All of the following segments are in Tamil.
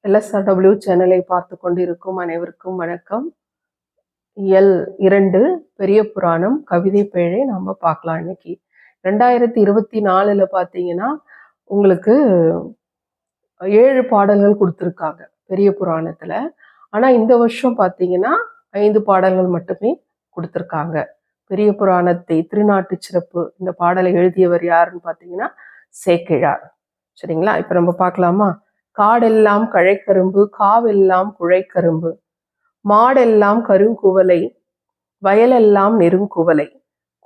LSRW சேனலை பார்த்து கொண்டிருக்கும் அனைவருக்கும் வணக்கம். இயல் 2 பெரிய புராணம் கவிதை பேழை நம்ம பார்க்கலாம். இன்னைக்கு 2024 பார்த்தீங்கன்னா உங்களுக்கு 7 பாடல்கள் கொடுத்துருக்காங்க பெரிய புராணத்துல. ஆனா இந்த வருஷம் பார்த்தீங்கன்னா 5 பாடல்கள் மட்டுமே கொடுத்துருக்காங்க. பெரிய புராணத்தை திருநாட்டு சிறப்பு இந்த பாடலை எழுதியவர் யாருன்னு பார்த்தீங்கன்னா சேக்கிழார். சரிங்களா? இப்ப நம்ம பார்க்கலாமா? காடெல்லாம் கழைக்கரும்பு காவெல்லாம் குழைக்கரும்பு மாடெல்லாம் கருங்குவலை வயலெல்லாம் நெருங்குவலை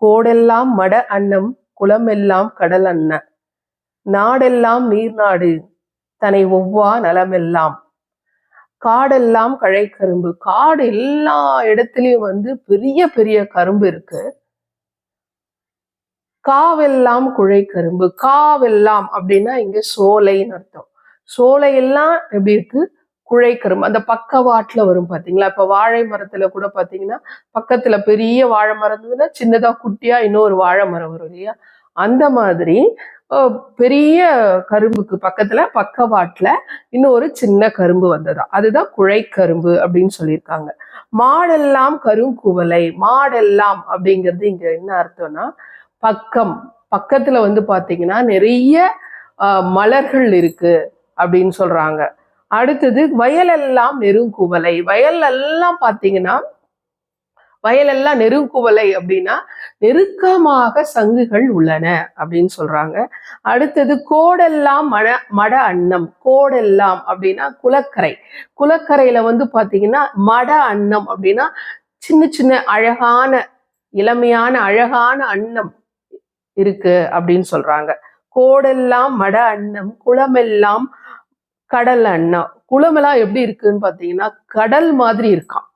கோடெல்லாம் மட அன்னம் குளமெல்லாம் கடல் அன்ன நாடெல்லாம் நீர்நாடு தனை ஒவ்வா நலமெல்லாம். காடெல்லாம் கழைக்கரும்பு, காடு எல்லா இடத்துலயும் பெரிய பெரிய கரும்பு இருக்கு. காவெல்லாம் குழைக்கரும்பு, காவெல்லாம் அப்படின்னா இங்க சோலைன்னு அர்த்தம். சோலையெல்லாம் எப்படி இருக்கு? குழைக்கரும்பு. அந்த பக்கவாட்டுல வரும் பாத்தீங்களா? இப்ப வாழை மரத்துல கூட பாத்தீங்கன்னா பக்கத்துல பெரிய வாழை மரம் இருந்ததுன்னா சின்னதா குட்டியா இன்னொரு வாழை மரம் வரும் இல்லையா? அந்த மாதிரி பெரிய கரும்புக்கு பக்கத்துல பக்கவாட்டுல இன்னொரு சின்ன கரும்பு வந்ததா, அதுதான் குழைக்கரும்பு அப்படின்னு சொல்லியிருக்காங்க. மாடெல்லாம் கருங்குவலை, மாடெல்லாம் அப்படிங்கிறது இங்க என்ன அர்த்தம்னா பக்கம், பக்கத்துல பாத்தீங்கன்னா நிறைய மலர்கள் இருக்கு அப்படின்னு சொல்றாங்க. அடுத்தது வயலெல்லாம் நெருங்குவலை, வயலெல்லாம் பாத்தீங்கன்னா வயலெல்லாம் நெருங்குவலை அப்படின்னா நெருக்கமாக சங்குகள் உள்ளன அப்படின்னு சொல்றாங்க. அடுத்தது கோடெல்லாம் மட அன்னம், கோடெல்லாம் அப்படின்னா குளக்கரை, குளக்கரையில பாத்தீங்கன்னா மட அன்னம் அப்படின்னா சின்ன சின்ன அழகான இளமையான அழகான அன்னம் இருக்கு அப்படின்னு சொல்றாங்க. கோடெல்லாம் மட அன்னம் குளமெல்லாம் கடல் அன்னம். குளமெல்லாம் எப்படி இருக்குன்னு பாத்தீங்கன்னா கடல் மாதிரி இருக்கான்,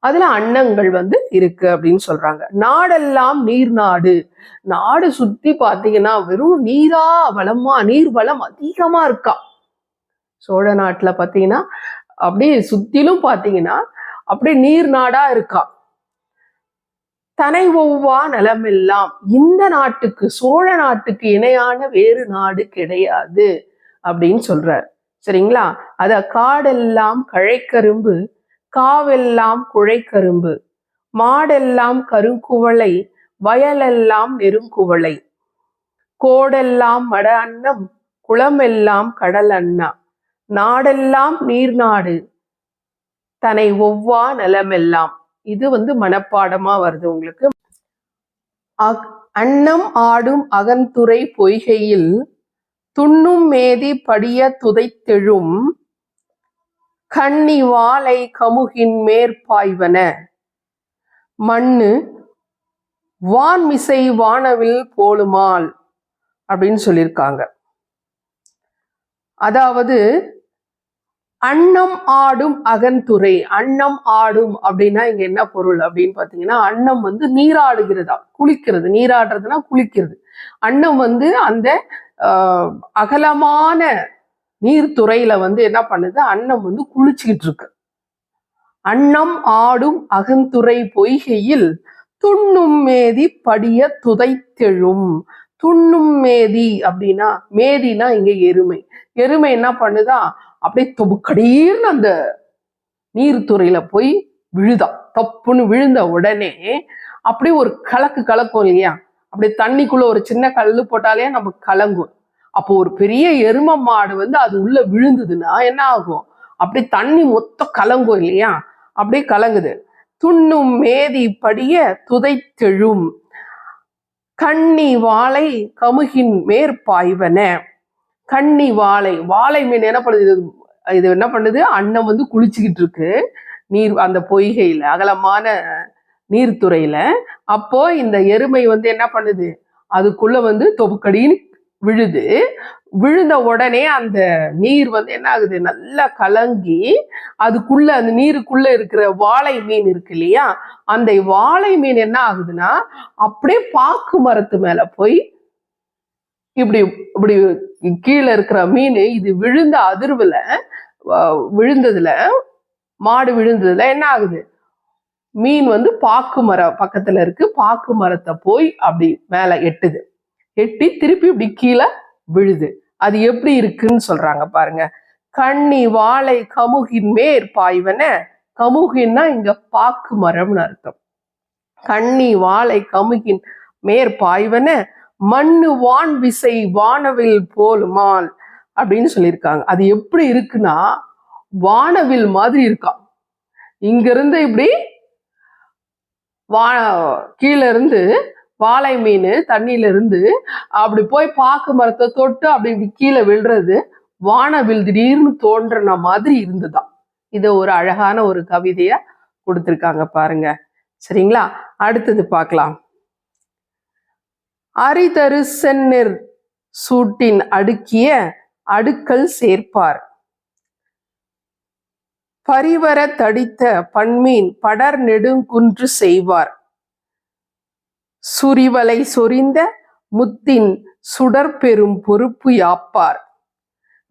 அதுல அன்னங்கள் இருக்கு அப்படின்னு சொல்றாங்க. நாடெல்லாம் நீர் நாடு, நாடு சுத்தி பாத்தீங்கன்னா வெறும் நீரா வளமா, நீர் வளம் அதிகமா இருக்கா. சோழ நாட்டுல பாத்தீங்கன்னா அப்படியே சுத்திலும் பாத்தீங்கன்னா அப்படியே நீர் நாடா இருக்கா. தனை ஒவ்வா நலமெல்லாம், இந்த நாட்டுக்கு சோழ நாட்டுக்கு இணையான வேறு நாடு கிடையாது அப்படின்னு சொல்றார். சரிங்களா? அத காடெல்லாம் கழைக்கரும்பு காவெல்லாம் குழைக்கரும்பு மாடெல்லாம் கருங்குவளை வயலெல்லாம் நெருங்குவளை கோடெல்லாம் மட அன்னம் குளமெல்லாம் கடல் அண்ணா நாடெல்லாம் நீர்நாடு தனை ஒவ்வா நலமெல்லாம். இது மனப்பாடமா வருது உங்களுக்கு. அன்னம் ஆடும் அகந்துறை பொய்கையில் துண்ணும் மேதி படிய துதைத்தெழும் கண்ணி வாளை கமுகின் மேற்பாய்வன மண்ணு வான்மிசை வானவில் போலுமால் அப்படின்னு சொல்லியிருக்காங்க. அதாவது அன்னம் ஆடும் அகந்துறை, அன்னம் ஆடும் அப்படின்னா இங்க என்ன பொருள் அப்படின்னு பாத்தீங்கன்னா அன்னம் நீராடுகிறதா, குளிக்கிறது. நீராடுறதுன்னா குளிக்கிறது. அன்னம் அந்த அகலமான நீர்த்துறையில என்ன பண்ணுது? அன்னம் குளிச்சுக்கிட்டு இருக்கு. அன்னம் ஆடும் அகந்துறை பொய்கையில் துண்ணும் மேதி படிய துதைத்தெழும். துண்ணும் மேதி அப்படின்னா, மேதினா இங்க எருமை. எருமை என்ன பண்ணுதா? அப்படியே தொபுக்கடீர்னு அந்த நீர்த்துறையில போய் விழுதா. தப்புன்னு விழுந்த உடனே அப்படியே ஒரு கலக்கு கலக்கும் இல்லையா? அப்படியே தண்ணிக்குள்ள ஒரு சின்ன கல்லு போட்டாலே நம்ம கலங்கும். அப்போ ஒரு பெரிய எரும மாடு அது உள்ள விழுந்ததுன்னா என்ன ஆகும்? அப்படி தண்ணி மொத்தம் கலங்கும் இல்லையா? அப்படியே கலங்குது. துண்ணும் மேதி படிய துதைத்தெழும் கண்ணி வாளை கமுகின் மேற்பாய்வன. கண்ணி வாளை, வாழை மீன் என்ன பண்ணுது? இது என்ன பண்ணுது? அன்னம் குளிச்சுக்கிட்டு இருக்கு நீர் அந்த பொய்கையில, அகலமான நீர்த்துறையில. அப்போ இந்த எருமை என்ன பண்ணுது? அதுக்குள்ள தொபுக்கடின்னு விழுது. விழுந்த உடனே அந்த நீர் என்ன ஆகுது? நல்லா கலங்கி அதுக்குள்ள, அந்த நீருக்குள்ள இருக்கிற வாழை மீன் இருக்கு இல்லையா? அந்த வாழை மீன் என்ன ஆகுதுன்னா அப்படியே பாக்கு மரத்து மேல போய் இப்படி இப்படி கீழே இருக்கிற மீன் இது விழுந்த அதிர்வுல விழுந்ததுல, மாடு விழுந்ததுல என்ன ஆகுது? மீன் பாக்கு மரம் பக்கத்துல இருக்கு, பாக்கு மரத்தை போய் அப்படி மேல எட்டுது. எட்டி திருப்பி இப்படி கீழே விழுது. அது எப்படி இருக்குன்னு சொல்றாங்க பாருங்க. கண்ணி வாழை கமுகின் மேற் பாய்வன. கமுகின்னா இங்க பாக்கு மரம்னு அர்த்தம். கண்ணி வாழை கமுகின் மேற் பாய்வன மண்ணு வான் விசை வானவில் போலுமால் அப்படின்னு சொல்லியிருக்காங்க. அது எப்படி இருக்குன்னா வானவில் மாதிரி இருக்கான். இங்க இருந்து இப்படி கீழே இருந்து வாழை மீன் தண்ணியில இருந்து அப்படி போய் பாக்கு மரத்தை தொட்டு அப்படி கீழே விழுறது வானவில் திடீர்னு தோன்றன மாதிரி இருந்துதான். இதை ஒரு அழகான ஒரு கவிதைய கொடுத்திருக்காங்க பாருங்க. சரிங்களா, அடுத்தது பார்க்கலாம். அரிதரு செந்நெற் சூட்டின் அடுக்கிய அடுக்கல் சேர்ப்பார். பரிவர தடித்த பண்மீன் படர் நெடுங்குன்று செய்வார். சுரிவலை சொரிந்த முத்தின் சுடர்பெரும் பொறுப்பு யாப்பார்.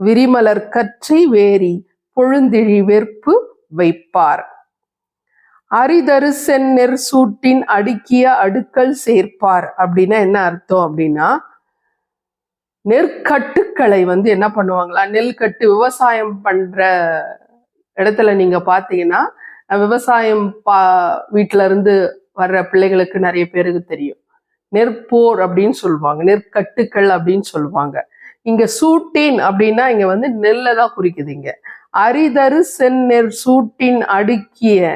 விரிமலர் கற்றை வேரி பொழுந்திழி வெற்பு வைப்பார். அரிதரு செந்நெற் சூட்டின் அடுக்கிய அடுக்கல் சேர்ப்பார் அப்படின்னா என்ன அர்த்தம் அப்படின்னா, நெற்கட்டுக்களை என்ன பண்ணுவாங்களா, நெல்கட்டு விவசாயம் பண்ற இடத்துல நீங்க பாத்தீங்கன்னா, விவசாயம் வீட்டுல இருந்து வர்ற பிள்ளைகளுக்கு நிறைய பேருக்கு தெரியும். நெற்போர் அப்படின்னு சொல்லுவாங்க, நெற்கட்டுக்கள் அப்படின்னு சொல்லுவாங்க. இங்க சூட்டின் அப்படின்னா இங்க நெல்லை தான் குறிக்குது. இங்க அரிதரு செந்நெற் சூட்டின் அடுக்கிய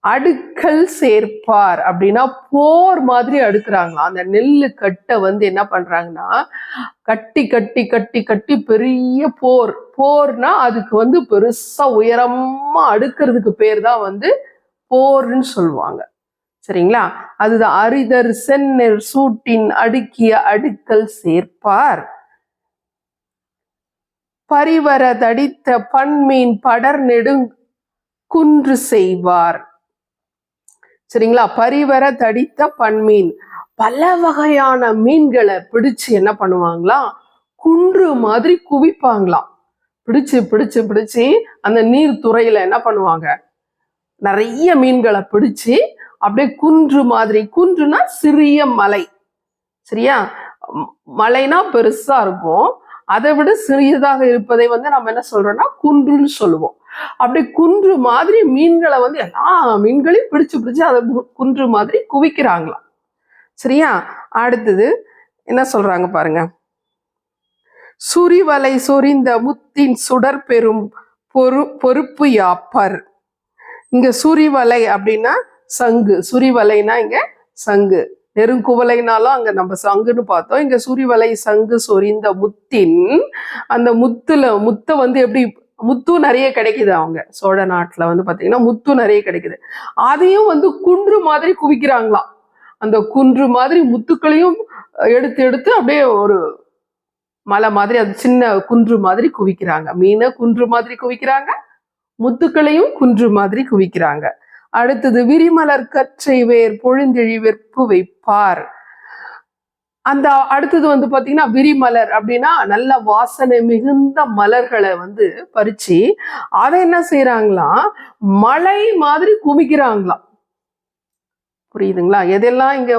அடுக்கல் சேர்ப்பார் அப்படின்னா போர் மாதிரி அடுக்குறாங்களாம். அந்த நெல்லு கட்டை என்ன பண்றாங்கன்னா கட்டி கட்டி கட்டி கட்டி பெரிய போர்னா அதுக்கு பெருசா உயரமா அடுக்கிறதுக்கு பேர் தான் போர்ன்னு சொல்லுவாங்க. சரிங்களா, அதுதான் அரிதர் செந்நெற் சூட்டின் அடுக்கிய அடுக்கல் சேர்ப்பார். பரிவர தடித்த பண்மீன் படர் நெடுங் குன்று செய்வார். சரிங்களா, பரிவர தடித்த பண்மீன் பல வகையான மீன்களை பிடிச்சு என்ன பண்ணுவாங்களாம், குன்று மாதிரி குவிப்பாங்களாம். பிடிச்சு பிடிச்சு பிடிச்சு அந்த நீர் துறையில என்ன பண்ணுவாங்க, நிறைய மீன்களை பிடிச்சு அப்படியே குன்று மாதிரி, குன்றுனா சிறிய மலை, சரியா, மலைனா பெருசா இருக்கும், அதை விட சிறியதாக இருப்பதை நம்ம என்ன சொல்றோம்னா குன்றுன்னு சொல்லுவோம். அப்படி குன்று மாதிரி மீன்களை எல்லா மீன்களையும் பிடிச்சு பிடிச்சு அதை குன்று மாதிரி குவிக்கிறாங்களாம். சரியா, அடுத்தது என்ன சொல்றாங்க பாருங்க. சுரிவலை சொரிந்த முத்தின் சுடர் பெரும் பொறுப்பு யாப்பர். இங்க சுரிவலை அப்படின்னா சங்கு, சுரிவலைனா இங்க சங்கு, நெருங்குவலைனாலும் அங்க நம்ம சங்குன்னு பார்த்தோம். இங்க சுரிவலை சங்கு சொரிந்த முத்தின், அந்த முத்தை எப்படி முத்தும் நிறைய கிடைக்குது. அவங்க சோழ நாட்டுல பாத்தீங்கன்னா முத்து நிறைய கிடைக்குது. அதையும் குன்று மாதிரி குவிக்கிறாங்களாம். அந்த குன்று மாதிரி முத்துக்களையும் எடுத்து எடுத்து அப்படியே ஒரு மலை மாதிரி, அது சின்ன குன்று மாதிரி குவிக்கிறாங்க. மீனை குன்று மாதிரி குவிக்கிறாங்க, முத்துக்களையும் குன்று மாதிரி குவிக்கிறாங்க. அடுத்தது விரிமலர் கற்றை வேர் பொழுந்திழி வெற்பு வைப்பார். அந்த அடுத்தது பாத்தீங்கன்னா விரிமலர் அப்படின்னா நல்ல வாசனை மிகுந்த மலர்களை பறிச்சு அதை என்ன செய்யறாங்களாம், மலை மாதிரி குமிக்கிறாங்களாம். புரியுதுங்களா, எதெல்லாம் இங்க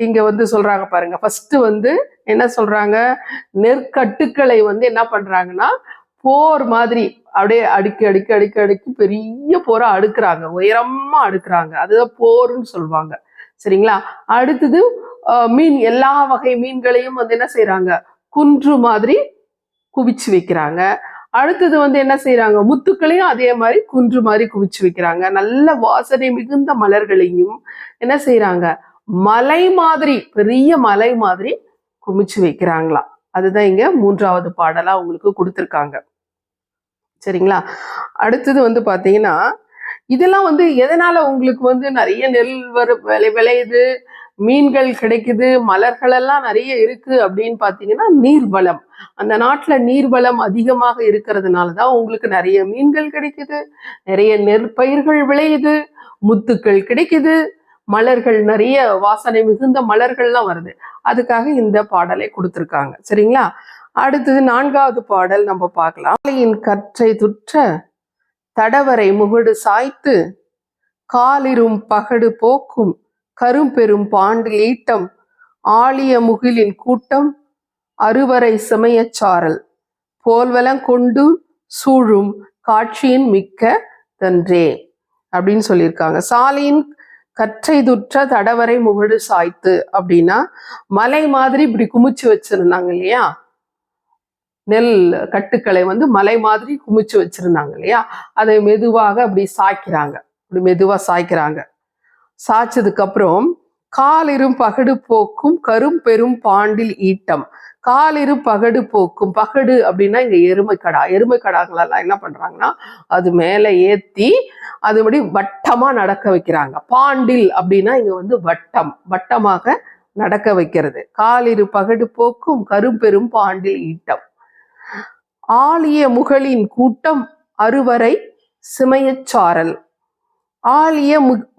இங்க சொல்றாங்க பாருங்க. ஃபர்ஸ்ட் என்ன சொல்றாங்க, நெற்கட்டுக்களை என்ன பண்றாங்கன்னா போர் மாதிரி அப்படியே அடுக்கி அடுக்கி அடுக்கி அடுக்கி பெரிய போரா அடுக்குறாங்க, உயரமா அடுக்குறாங்க, அதுதான் போர்ன்னு சொல்லுவாங்க. சரிங்களா, அடுத்தது மீன், எல்லா வகை மீன்களையும் என்ன செய்யறாங்க, குன்று மாதிரி குவிச்சு வைக்கிறாங்க. அடுத்தது என்ன செய்யறாங்க, முத்துக்களையும் அதே மாதிரி குன்று மாதிரி குவிச்சு வைக்கிறாங்க. நல்ல வாசனை மிகுந்த மலர்களையும் என்ன செய்யறாங்க, மலை மாதிரி, பெரிய மலை மாதிரி குமிச்சு வைக்கிறாங்களாம். அதுதான் இங்க மூன்றாவது பாடலா உங்களுக்கு கொடுத்துருக்காங்க. சரிங்களா, அடுத்தது பாத்தீங்கன்னா இதெல்லாம் எதனால உங்களுக்கு நிறைய நெல் விளையுது, மீன்கள் கிடைக்குது, மலர்கள் எல்லாம் நிறைய இருக்கு அப்படின்னு பாத்தீங்கன்னா நீர்வளம். அந்த நாட்டுல நீர்வளம் அதிகமாக இருக்கிறதுனாலதான் உங்களுக்கு நிறைய மீன்கள் கிடைக்குது, நிறைய நெற்பயிர்கள் விளையுது, முத்துக்கள் கிடைக்குது, மலர்கள் நிறைய வாசனை மிகுந்த மலர்கள்லாம் வருது. அதுக்காக இந்த பாடலை கொடுத்துருக்காங்க. சரிங்களா, அடுத்தது நான்காவது பாடல் நம்ம பார்க்கலாம். கற்றை துற்ற தடவரை முகடு சாய்த்து காலிரும் பகடு போக்கும் கரும்பெரும் பாண்டில் ஈட்டம் ஆழிய முகிலின் கூட்டம் அறுவரை சமயச்சாரல் போல்வலம் கொண்டு சூழும் காட்சியின் மிக்க தன்றே அப்படின்னு சொல்லியிருக்காங்க. சாலியின் கற்றைதுற்ற தடவரை முகடு சாய்த்து அப்படின்னா மலை மாதிரி இப்படி குமிச்சு வச்சிருந்தாங்க இல்லையா, நெல் கட்டுக்களை வந்து மலை மாதிரி குமிச்சு வச்சிருந்தாங்க இல்லையா, அதை மெதுவாக அப்படி சாய்க்கிறாங்க, அப்படி மெதுவா சாய்க்கிறாங்க. சாய்ச்சதுக்கு அப்புறம் காலிரும் பகடு போக்கும் கரும் பெரும் பாண்டில் ஈட்டம். காலிரு பகடு போக்கும், பகடு அப்படின்னா இங்க எருமை கடாங்களெல்லாம் என்ன பண்றாங்கன்னா அது மேல ஏத்தி அதுபடி வட்டமா நடக்க வைக்கிறாங்க. பாண்டில் அப்படின்னா இங்க வந்து வட்டமாக நடக்க வைக்கிறது. காலிரு பகடு போக்கும் கரும்பெரும் பாண்டில் ஈட்டம். ஆழிய முகளின் கூட்டம் அறுவரை சிமையச்சாரல். ஆழிய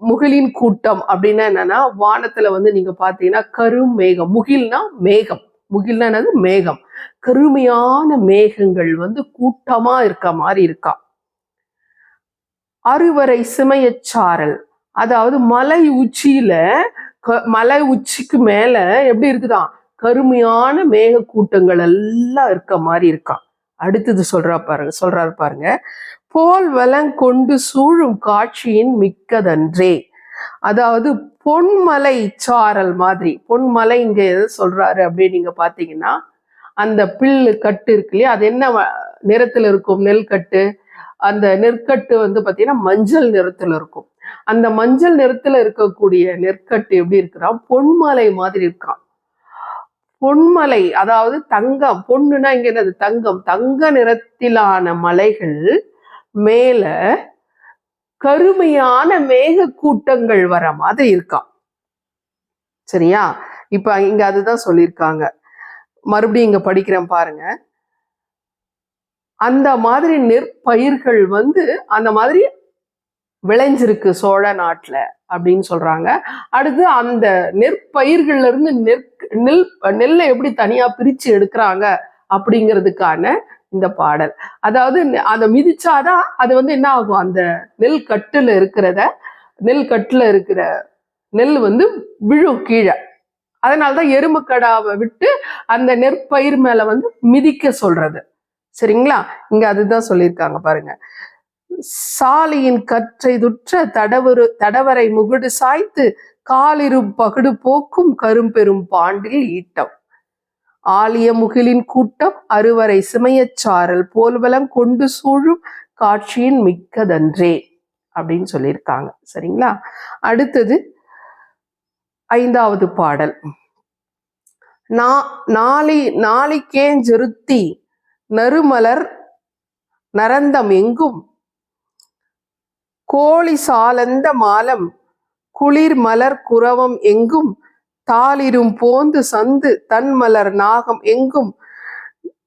முகிலின் கூட்டம் அப்படின்னா என்னன்னா, வானத்துல வந்து நீங்க பாத்தீங்கன்னா கரும் மேகம், முகில்னா மேகம், முகில்னா என்னது மேகம், கருமையான மேகங்கள் வந்து கூட்டமா இருக்க மாதிரி இருக்கா. அறுவரை சிமையச்சாரல், அதாவது மலை உச்சியில மலை உச்சிக்கு மேல எப்படி இருக்குதான் கருமையான மேக கூட்டங்கள் எல்லாம் இருக்க மாதிரி இருக்கா. அடுத்தது சொல்றாரு பாருங்க, போல் வலம் கொண்டு சூழும் காட்சியின் மிக்கதன்றே. அதாவது பொன்மலை சாரல் மாதிரி, பொன்மலை இங்க எது சொல்றாரு அப்படின்னு நீங்க பாத்தீங்கன்னா, அந்த பில்லு கட்டு இருக்கு இல்லையா, அது என்ன நிறத்துல இருக்கும், நெல் கட்டு. அந்த நெற்கட்டு வந்து பாத்தீங்கன்னா மஞ்சள் நிறத்துல இருக்கும். அந்த மஞ்சள் நிறத்துல இருக்கக்கூடிய நெற்கட்டு எப்படி இருக்குதான் பொன்மலை மாதிரி இருக்கான். பொன்மலை அதாவது தங்கம், பொண்ணுன்னா இங்க என்னது தங்கம், தங்க நிறத்திலான மலைகள் மேல கருமையான மேக கூட்டங்கள் வர மாதிரி இருக்கான். சரியா, இப்ப இங்க அதுதான் சொல்லியிருக்காங்க. மறுபடியும் இங்க படிக்கிறேன் பாருங்க. அந்த மாதிரி நெற்பயிர்கள் வந்து அந்த மாதிரி விளைஞ்சிருக்கு சோழ நாட்டுல அப்படின்னு சொல்றாங்க. அடுத்து அந்த நெற்பயிர்கள்ல இருந்து நெல்லை எப்படி தனியா பிரிச்சு எடுக்கிறாங்க அப்படிங்கிறதுக்கான இந்த பாடல். அதாவது அதை மிதிச்சாதான் அது வந்து என்ன ஆகும், அந்த நெல் கட்டுல இருக்கிற நெல் வந்து விழும் கீழே. அதனாலதான் எருமைக்கடாவை விட்டு அந்த நெற்பயிர் மேல வந்து மிதிக்க சொல்றது. சரிங்களா, இங்க அதுதான் சொல்லியிருக்காங்க பாருங்க. சாலியின் கற்றைதுற்ற தடவரை முகடு சாய்த்து காலிரு பகடு போக்கும் கரும்பெரும் பாண்டில் ஈட்டம். ஆலிய முகிலின் கூட்டம் அறுவரை சிமையச்சாரல் போல்வலம் கொண்டு சூழும் காட்சியின் மிக்கதன்றே அப்படின்னு சொல்லியிருக்காங்க. சரிங்களா, அடுத்தது 5வது பாடல். நாளிகேஞ்செருத்தி நறுமலர் நரந்தம் எங்கும் கோழி சாலந்த மாலம் குளிர் மலர் குரவம் எங்கும் தாளிரும் போந்து சந்து தன்மலர் நாகம் எங்கும்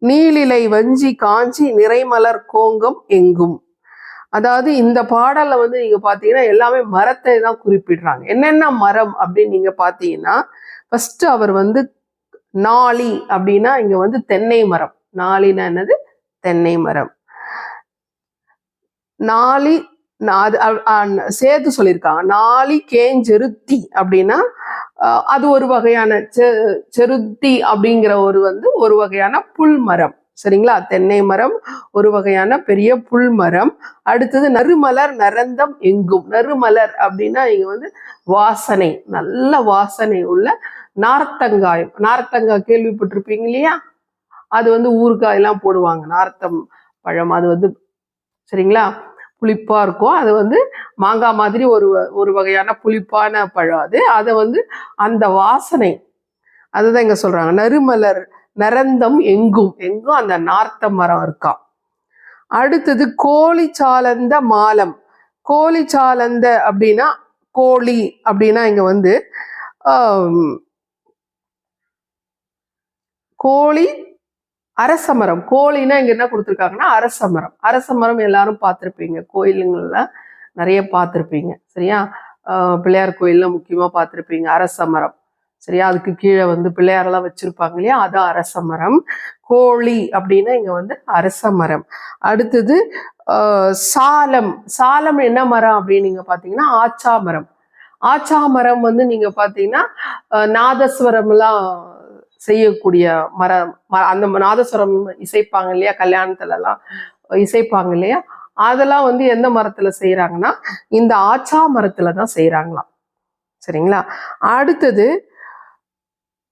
நீலிலை வஞ்சி காஞ்சி நிறைமலர் கோங்கம் எங்கும். அதாவது இந்த பாடல்ல வந்து நீங்க பாத்தீங்கன்னா எல்லாமே மரத்தை தான் குறிப்பிடுறாங்க. என்னென்ன மரம் அப்படின்னு நீங்க பாத்தீங்கன்னா, ஃபர்ஸ்ட் அவர் வந்து நாளி அப்படின்னா இங்க வந்து தென்னை மரம். நாளினா என்னது, தென்னை மரம். நாளி சேர்த்து சொல்லியிருக்காங்க. நாளிகேஞ்செருத்தி அப்படின்னா அது ஒரு வகையான செருத்தி அப்படிங்கிற ஒரு வகையான புல் மரம். சரிங்களா, தென்னை மரம் ஒரு வகையான பெரிய புல் மரம். அடுத்தது நறுமலர் நரந்தம் எங்கும். நறுமலர் அப்படின்னா இங்க வந்து வாசனை, நல்ல வாசனை உள்ள நார்த்தங்காயம். நார்த்தங்காய் கேள்விப்பட்டிருப்பீங்க இல்லையா, அது வந்து ஊறுகாயெல்லாம் போடுவாங்க. நார்த்தம் பழம் அது வந்து சரிங்களா புளிப்பா இருக்கும். அது வந்து மாங்காய் மாதிரி ஒரு வகையான புளிப்பான பழம். அதை வந்து அந்த வாசனை அதுதான் இங்க சொல்றாங்க. நறுமலர் நரந்தம் எங்கும், எங்கும் அந்த நார்த்த மரம் இருக்கா. அடுத்தது கோழி சாலந்த மாலம். கோழி சாலந்த அப்படின்னா கோழி அப்படின்னா இங்க வந்து கோழி அரசமரம். கோழின்னா இங்க என்ன கொடுத்துருக்காங்கன்னா அரசமரம். அரசமரம் எல்லாரும் பார்த்துருப்பீங்க, கோயிலுங்கள்லாம் நிறைய பார்த்துருப்பீங்க. சரியா, பிள்ளையார் கோயில்ல முக்கியமா பார்த்துருப்பீங்க அரசமரம். சரியா, அதுக்கு கீழே வந்து பிள்ளையாரெல்லாம் வச்சிருப்பாங்க இல்லையா, அதான் அரசமரம். கோழி அப்படின்னா இங்க வந்து அரசமரம். அடுத்தது சாலம். சாலம் என்ன மரம் அப்படின்னு நீங்க பாத்தீங்கன்னா ஆச்சாமரம். ஆச்சாமரம் வந்து நீங்க பாத்தீங்கன்னா நாதஸ்வரம் எல்லாம் செய்யக்கூடிய மரம், அந்த நாதஸ்வரம் இசைப்பாங்க இல்லையா, கல்யாணத்துல எல்லாம் இசைப்பாங்க இல்லையா, அதெல்லாம் வந்து எந்த மரத்துல செய்யறாங்கன்னா இந்த ஆச்சா மரத்துல தான் செய்யறாங்களாம். சரிங்களா. அடுத்தது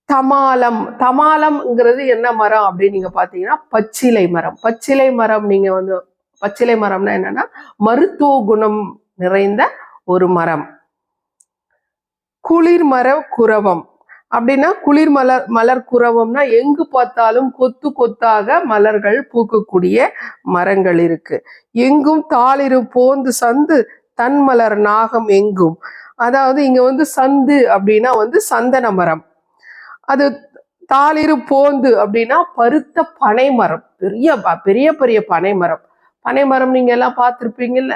தமாலம். தமாலம்ங்கிறது என்ன மரம் அப்படின்னு நீங்க பாத்தீங்கன்னா பச்சிலை மரம். பச்சிலை மரம் நீங்க வந்து பச்சிலை மரம்னா என்னன்னா மருத்துவ குணம் நிறைந்த ஒரு மரம். குளிர்மர குரவம் அப்படின்னா குளிர் மலர் குரவம்னா எங்கு பார்த்தாலும் கொத்து கொத்தாக மலர்கள் பூக்கக்கூடிய மரங்கள் இருக்கு. எங்கும் தாளிரு போந்து சந்து தன்மலர் நாகம் எங்கும். அதாவது இங்க வந்து சந்து அப்படின்னா வந்து சந்தன மரம். அது தாளிரு போந்து அப்படின்னா பருத்த பனை மரம். பெரிய பெரிய பெரிய பனை மரம். பனை மரம் நீங்க எல்லாம் பார்த்துருப்பீங்கல்ல.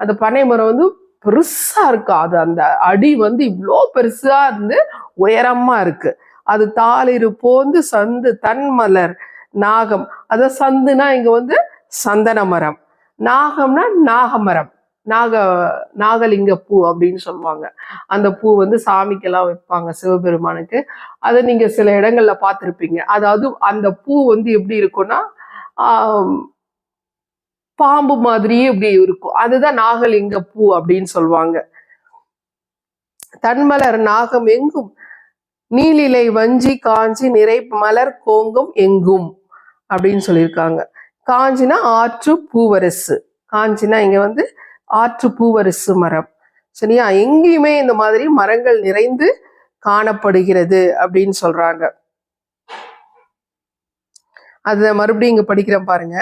அந்த பனை மரம் வந்து பெருசா இருக்கு. அது அந்த அடி வந்து இவ்வளோ பெருசா இருந்து உயரமா இருக்கு. அது தாளிரு போந்து சந்து தன்மலர் நாகம். அத சந்துனா இங்க வந்து சந்தன மரம், நாகம்னா நாகமரம், நாகலிங்க பூ அப்படின்னு சொல்லுவாங்க. அந்த பூ வந்து சாமிக்கெல்லாம் வைப்பாங்க, சிவபெருமானுக்கு. அதை நீங்க சில இடங்கள்ல பார்த்துருப்பீங்க. அதாவது அந்த பூ வந்து எப்படி இருக்கும்னா பாம்பு மாதிரியே இப்படி இருக்கும். அதுதான் நாகலிங்க பூ அப்படின்னு சொல்லுவாங்க. தன்மலர் நாகம் எங்கும் நீலிலை வஞ்சி காஞ்சி நிறை மலர் கோங்கும் எங்கும் அப்படின்னு சொல்லியிருக்காங்க. காஞ்சினா ஆற்று பூவரசு. காஞ்சினா இங்க வந்து ஆற்று பூவரசு மரம். சரியா. எங்கேயுமே இந்த மாதிரி மரங்கள் நிறைந்து காணப்படுகிறது அப்படின்னு சொல்றாங்க. அத மறுபடியும் இங்க படிக்கிறேன் பாருங்க.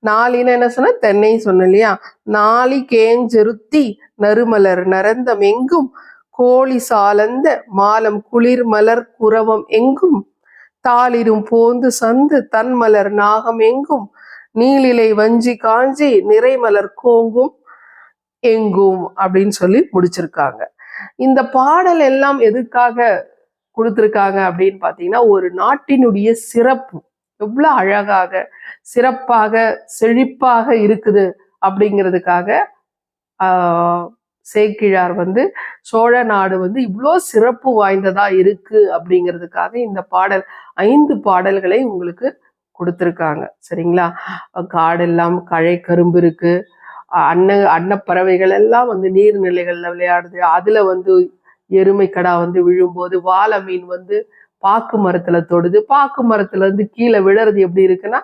நாளின்னு என்ன சொன்ன, தென்னை சொன்ன இல்லையா. நாளி கேஞ்செருத்தி நறுமலர் நரந்தம் எங்கும் கோழி சாலந்த மாலம் குளிர் மலர் குரவம் எங்கும் தாளிரும் போந்து சந்து தன்மலர் நாகம் எங்கும் நீலிலை வஞ்சி காஞ்சி நிறைமலர் கோங்கும் எங்கும் அப்படின்னு சொல்லி முடிச்சிருக்காங்க. இந்த பாடல் எல்லாம் எதுக்காக கொடுத்திருக்காங்க அப்படின்னு பாத்தீங்கன்னா ஒரு நாட்டினுடைய சிறப்பு எவ்வளவு அழகாக சிறப்பாக செழிப்பாக இருக்குது அப்படிங்கிறதுக்காக சேக்கிழார் வந்து சோழ நாடு வந்து இவ்வளோ சிறப்பு வாய்ந்ததா இருக்கு அப்படிங்கிறதுக்காக இந்த பாடல் 5 பாடல்களை உங்களுக்கு கொடுத்துருக்காங்க. சரிங்களா. காடெல்லாம் களை கரும்பு இருக்கு, அன்னப்பறவைகள் எல்லாம் வந்து நீர்நிலைகள்ல விளையாடுது. அதுல வந்து எருமை கடா வந்து விழும்போது வாழை மீன் வந்து பாக்கு மரத்துல தொடுது. பாக்கு மரத்துல இருந்து கீழே விழறது எப்படி இருக்குன்னா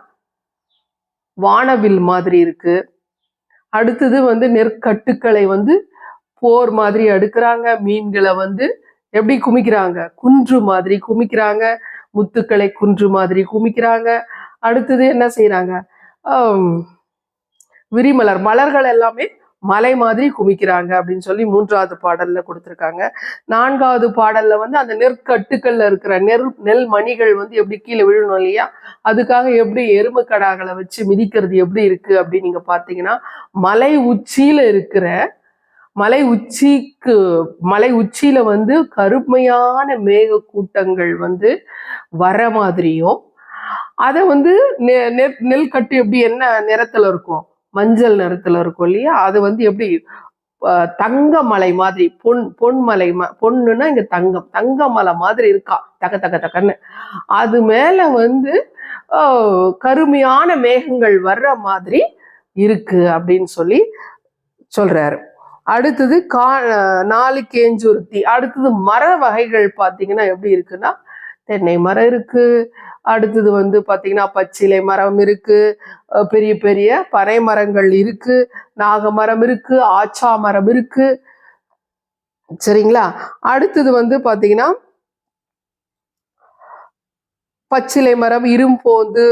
வானவில் மாதிரி இருக்கு. அடுத்தது வந்து நெற்கட்டுக்களை வந்து போர் மாதிரி அடுக்குறாங்க. மீன்களை வந்து எப்படி குமிக்கிறாங்க, குன்று மாதிரி குமிக்கிறாங்க. முத்துக்களை குன்று மாதிரி குமிக்கிறாங்க. அடுத்தது என்ன செய்யறாங்க, விரிமலர் மலர்கள் எல்லாமே மலை மாதிரி குமிக்கிறாங்க அப்படின்னு சொல்லி 3வது பாடல்ல கொடுத்துருக்காங்க. 4வது பாடல்ல வந்து அந்த நெற்கட்டுக்கள்ல இருக்கிற நெல் மணிகள் வந்து எப்படி கீழே விழணும் இல்லையா, அதுக்காக எப்படி எருமை கடாக்களை வச்சு மிதிக்கிறது எப்படி இருக்கு அப்படின்னு நீங்க பாத்தீங்கன்னா மலை உச்சியில வந்து கருமையான மேக கூட்டங்கள் வந்து வர மாதிரியும், அதை வந்து நெல் கட்டு எப்படி என்ன நிறத்துல இருக்கும், மஞ்சள் நிறத்துல இருக்கும் இல்லையா, அது வந்து எப்படி தங்க மலை மாதிரி பொன்மலை பொண்ணுன்னா இங்க தங்க மலை மாதிரி இருக்கா தக்க தக்க தக்கன்னு. அது மேல வந்து கருமையான மேகங்கள் வர்ற மாதிரி இருக்கு அப்படின்னு சொல்லி சொல்றாரு. அடுத்தது 4 கேஞ்சுருத்தி. அடுத்தது மர வகைகள் பாத்தீங்கன்னா எப்படி இருக்குன்னா தென்னை மரம் இருக்கு. அடுத்தது வந்து பாத்தீங்கன்னா பச்சிலை மரம் இருக்கு, பெரிய பெரிய பனை மரங்கள் இருக்கு, நாகமரம் இருக்கு, ஆச்சா மரம் இருக்கு. சரிங்களா. அடுத்தது வந்து பாத்தீங்கன்னா பச்சிலை மரம், இரும்போந்து,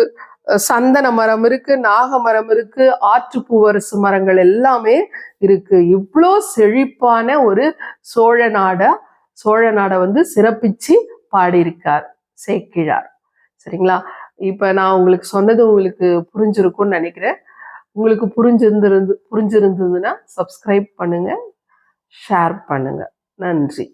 சந்தன மரம் இருக்கு, நாகமரம் இருக்கு, ஆற்று பூவரசு மரங்கள் எல்லாமே இருக்கு. இவ்வளோ செழிப்பான ஒரு சோழ நாடை வந்து சிறப்பிச்சு பாடியிருக்கார் சேக்கிழார். சரிங்களா. இப்ப நான் உங்களுக்கு சொன்னது உங்களுக்கு புரிஞ்சிருக்கும்னு நினைக்கிறேன். உங்களுக்கு புரிஞ்சிருந்ததுன்னா சப்ஸ்கிரைப் பண்ணுங்க, ஷேர் பண்ணுங்க. நன்றி.